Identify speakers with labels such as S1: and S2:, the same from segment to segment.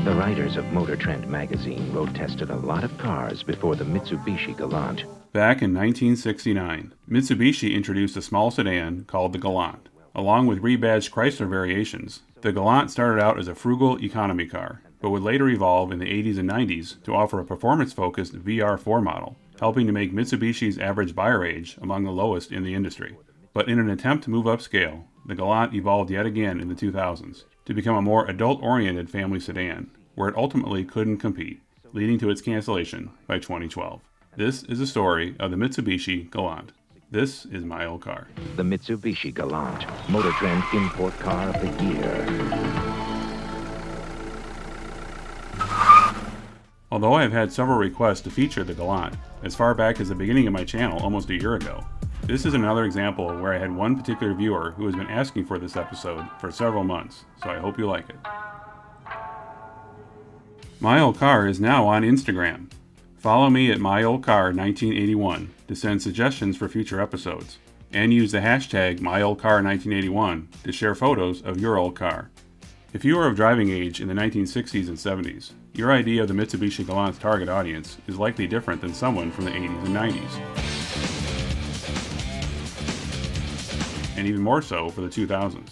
S1: The writers of Motor Trend magazine road-tested a lot of cars before the Mitsubishi Galant.
S2: Back in 1969, Mitsubishi introduced a small sedan called the Galant. Along with rebadged Chrysler variations, the Galant started out as a frugal economy car, but would later evolve in the 80s and 90s to offer a performance-focused VR4 model, helping to make Mitsubishi's average buyer age among the lowest in the industry. But in an attempt to move upscale, the Galant evolved yet again in the 2000s to become a more adult-oriented family sedan, where it ultimately couldn't compete, leading to its cancellation by 2012. This is the story of the Mitsubishi Galant. This is my old car.
S1: The Mitsubishi Galant, Motor Trend Import Car of the Year.
S2: Although I have had several requests to feature the Galant, as far back as the beginning of my channel almost a year ago, this is another example where I had one particular viewer who has been asking for this episode for several months, so I hope you like it. My Old Car is now on Instagram. Follow me at myoldcar1981 to send suggestions for future episodes, and use the hashtag myoldcar1981 to share photos of your old car. If you are of driving age in the 1960s and 70s, your idea of the Mitsubishi Galant's target audience is likely different than someone from the 80s and 90s. And even more so for the 2000s.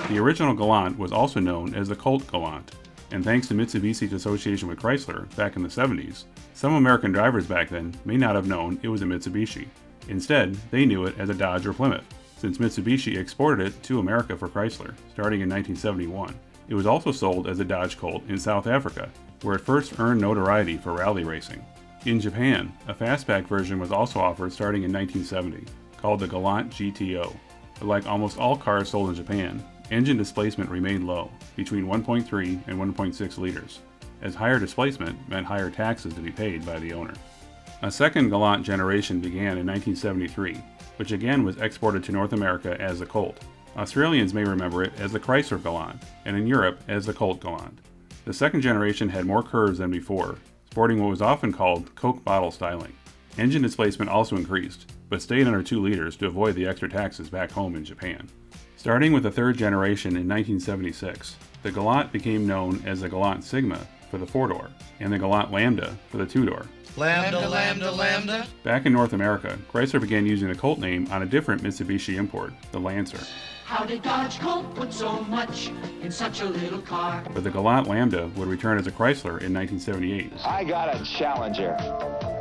S2: The original Galant was also known as the Colt Galant, and thanks to Mitsubishi's association with Chrysler back in the 70s, some American drivers back then may not have known it was a Mitsubishi. Instead, they knew it as a Dodge or Plymouth, since Mitsubishi exported it to America for Chrysler, starting in 1971. It was also sold as a Dodge Colt in South Africa, where it first earned notoriety for rally racing. In Japan, a fastback version was also offered starting in 1970, called the Galant GTO. But like almost all cars sold in Japan, engine displacement remained low, between 1.3 and 1.6 liters, as higher displacement meant higher taxes to be paid by the owner. A second Galant generation began in 1973, which again was exported to North America as the Colt. Australians may remember it as the Chrysler Galant, and in Europe as the Colt Galant. The second generation had more curves than before, sporting what was often called Coke bottle styling. Engine displacement also increased, but stayed under 2 liters to avoid the extra taxes back home in Japan. Starting with the third generation in 1976, the Galant became known as the Galant Sigma for the 4-door, and the Galant Lambda for the 2-door.
S3: Lambda, Lambda, Lambda.
S2: Back in North America, Chrysler began using the Colt name on a different Mitsubishi import, the Lancer.
S3: How did Dodge Colt put so much in such a little car?
S2: But the Galant Lambda would return as a Chrysler in 1978.
S4: I got a Challenger.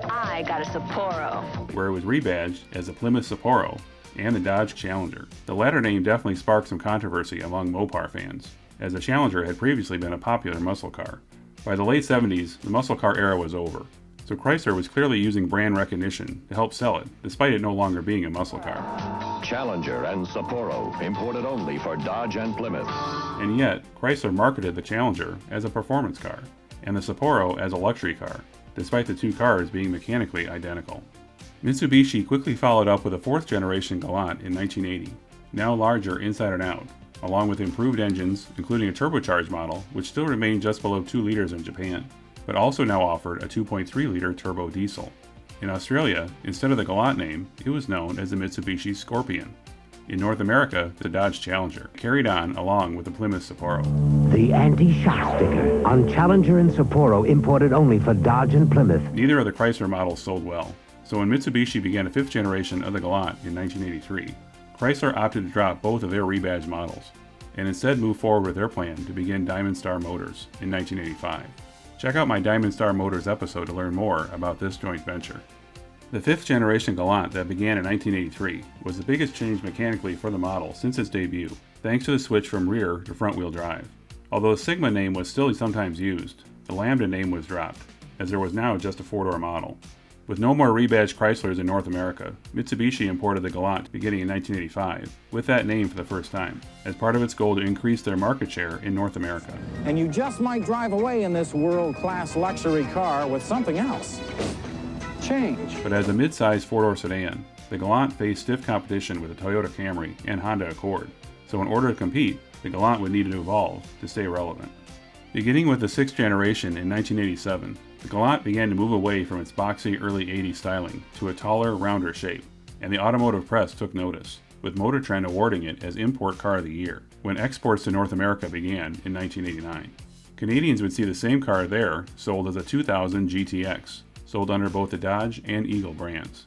S5: I got a Sapporo.
S2: Where it was rebadged as the Plymouth Sapporo and the Dodge Challenger. The latter name definitely sparked some controversy among Mopar fans, as the Challenger had previously been a popular muscle car. By the late 70s, the muscle car era was over, so Chrysler was clearly using brand recognition to help sell it, despite it no longer being a muscle car.
S6: Challenger and Sapporo, imported only for Dodge and Plymouth.
S2: And yet, Chrysler marketed the Challenger as a performance car, and the Sapporo as a luxury car, despite the two cars being mechanically identical. Mitsubishi quickly followed up with a 4th generation Galant in 1980, now larger inside and out, along with improved engines, including a turbocharged model, which still remained just below 2 liters in Japan, but also now offered a 2.3-liter turbo diesel. In Australia, instead of the Galant name, it was known as the Mitsubishi Scorpion. In North America, the Dodge Challenger carried on along with the Plymouth Sapporo.
S7: The anti-shock sticker on Challenger and Sapporo, imported only for Dodge and Plymouth.
S2: Neither of the Chrysler models sold well, so when Mitsubishi began a 5th generation of the Galant in 1983, Chrysler opted to drop both of their rebadged models, and instead moved forward with their plan to begin Diamond Star Motors in 1985. Check out my Diamond Star Motors episode to learn more about this joint venture. The 5th generation Galant that began in 1983 was the biggest change mechanically for the model since its debut, thanks to the switch from rear to front-wheel drive. Although the Sigma name was still sometimes used, the Lambda name was dropped, as there was now just a 4-door model. With no more rebadged Chryslers in North America, Mitsubishi imported the Galant beginning in 1985, with that name for the first time, as part of its goal to increase their market share in North America.
S8: And you just might drive away in this world-class luxury car with something else. Change.
S2: But as a mid-size 4-door sedan, the Galant faced stiff competition with the Toyota Camry and Honda Accord, so in order to compete, the Galant would need to evolve to stay relevant. Beginning with the 6th generation in 1987, the Galant began to move away from its boxy early 80s styling to a taller, rounder shape, and the automotive press took notice. with Motor Trend awarding it as Import Car of the Year, when exports to North America began in 1989. Canadians would see the same car there sold as a 2000 GTX, sold under both the Dodge and Eagle brands.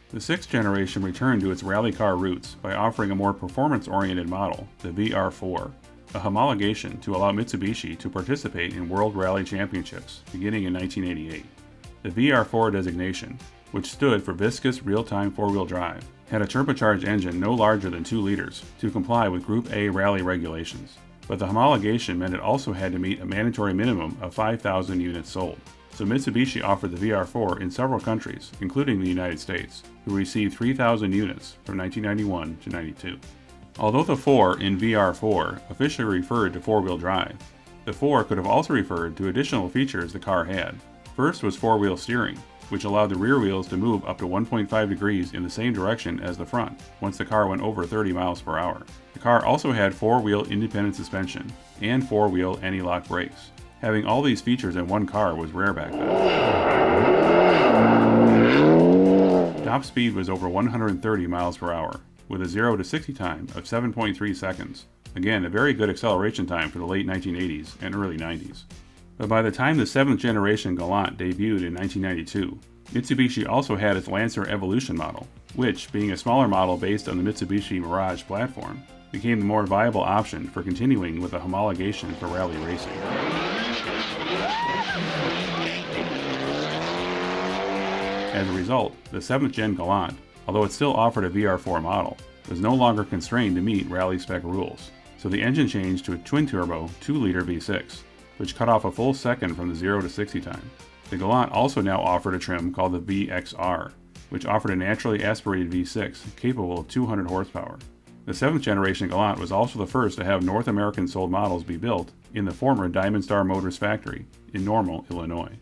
S2: The 6th generation returned to its rally car roots by offering a more performance-oriented model, the VR4, a homologation to allow Mitsubishi to participate in World Rally Championships beginning in 1988. The VR4 designation, which stood for Viscous Real-Time 4-Wheel Drive, had a turbocharged engine no larger than 2 liters to comply with Group A rally regulations, but the homologation meant it also had to meet a mandatory minimum of 5,000 units sold. So Mitsubishi offered the VR4 in several countries, including the United States, who received 3,000 units from 1991 to 92. Although the 4 in VR4 officially referred to 4-wheel drive, the 4 could have also referred to additional features the car had. First was 4-wheel steering, which allowed the rear wheels to move up to 1.5 degrees in the same direction as the front once the car went over 30 miles per hour. The car also had 4-wheel independent suspension and 4-wheel anti-lock brakes. Having all these features in one car was rare back then. Top speed was over 130 miles per hour, with a 0 to 60 time of 7.3 seconds. Again, a very good acceleration time for the late 1980s and early 90s. But by the time the 7th generation Galant debuted in 1992, Mitsubishi also had its Lancer Evolution model, which, being a smaller model based on the Mitsubishi Mirage platform, became the more viable option for continuing with the homologation for rally racing. As a result, the 7th Gen Galant, although it still offered a VR4 model, was no longer constrained to meet rally spec rules, so the engine changed to a twin-turbo 2-liter V6, which cut off a full second from the 0 to 60 time. The Galant also now offered a trim called the VXR, which offered a naturally aspirated V6 capable of 200 horsepower. The 7th generation Galant was also the first to have North American sold models be built in the former Diamond Star Motors factory in Normal, Illinois.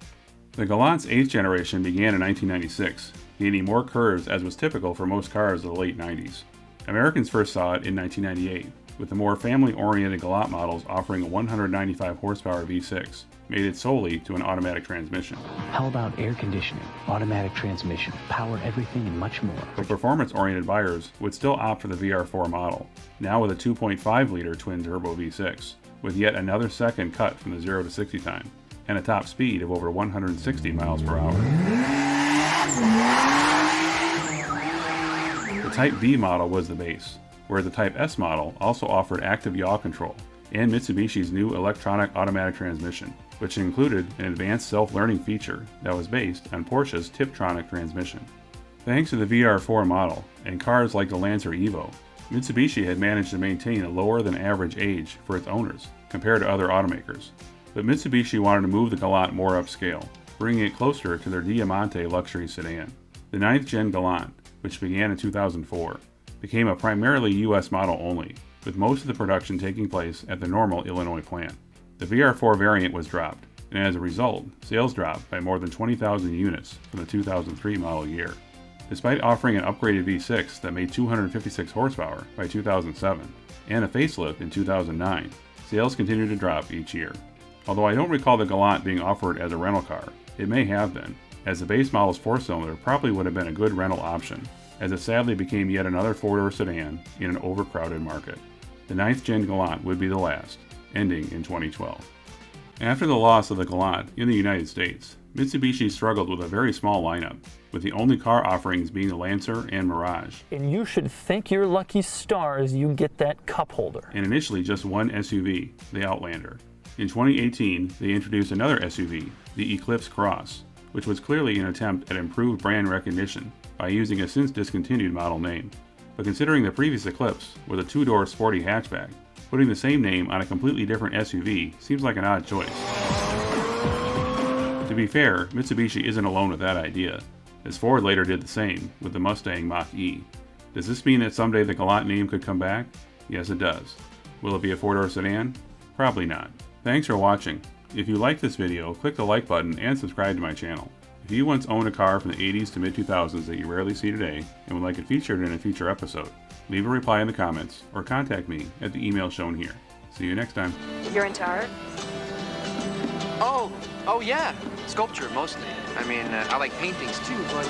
S2: The Galant's 8th generation began in 1996, gaining more curves as was typical for most cars of the late 90s. Americans first saw it in 1998, with the more family-oriented Galant models offering a 195 horsepower V6, mated solely to an automatic transmission.
S9: How about air conditioning, automatic transmission, power everything, and much more?
S2: But performance-oriented buyers would still opt for the VR4 model, now with a 2.5-liter twin-turbo V6, with yet another second cut from the 0 to 60 time, and a top speed of over 160 miles per hour. The Type V model was the base, where the Type S model also offered active yaw control and Mitsubishi's new electronic automatic transmission, which included an advanced self-learning feature that was based on Porsche's Tiptronic transmission. Thanks to the VR4 model and cars like the Lancer Evo, Mitsubishi had managed to maintain a lower than average age for its owners compared to other automakers. But Mitsubishi wanted to move the Galant more upscale, bringing it closer to their Diamante luxury sedan. The 9th Gen Galant, which began in 2004, became a primarily US model only, with most of the production taking place at the Normal, Illinois plant. The VR4 variant was dropped, and as a result, sales dropped by more than 20,000 units from the 2003 model year. Despite offering an upgraded V6 that made 256 horsepower by 2007, and a facelift in 2009, sales continued to drop each year. Although I don't recall the Galant being offered as a rental car, it may have been, as the base model's 4-cylinder probably would have been a good rental option, as it sadly became yet another 4-door sedan in an overcrowded market. The 9th Gen Galant would be the last, ending in 2012. After the loss of the Galant in the United States, Mitsubishi struggled with a very small lineup, with the only car offerings being the Lancer and Mirage.
S10: And you should thank your lucky stars you get that cup holder.
S2: And initially just one SUV, the Outlander. In 2018, they introduced another SUV, the Eclipse Cross, which was clearly an attempt at improved brand recognition by using a since discontinued model name. But considering the previous Eclipse was a 2-door sporty hatchback, putting the same name on a completely different SUV seems like an odd choice. To be fair, Mitsubishi isn't alone with that idea, as Ford later did the same with the Mustang Mach-E. Does this mean that someday the Galant name could come back? Yes, it does. Will it be a 4-door sedan? Probably not. Thanks for watching. If you liked this video, click the like button and subscribe to my channel. If you once owned a car from the 80s to mid-2000s that you rarely see today and would like it featured in a future episode, leave a reply in the comments or contact me at the email shown here. See you next time.
S11: You're into art?
S12: Oh yeah, sculpture mostly. I mean, I like paintings too, but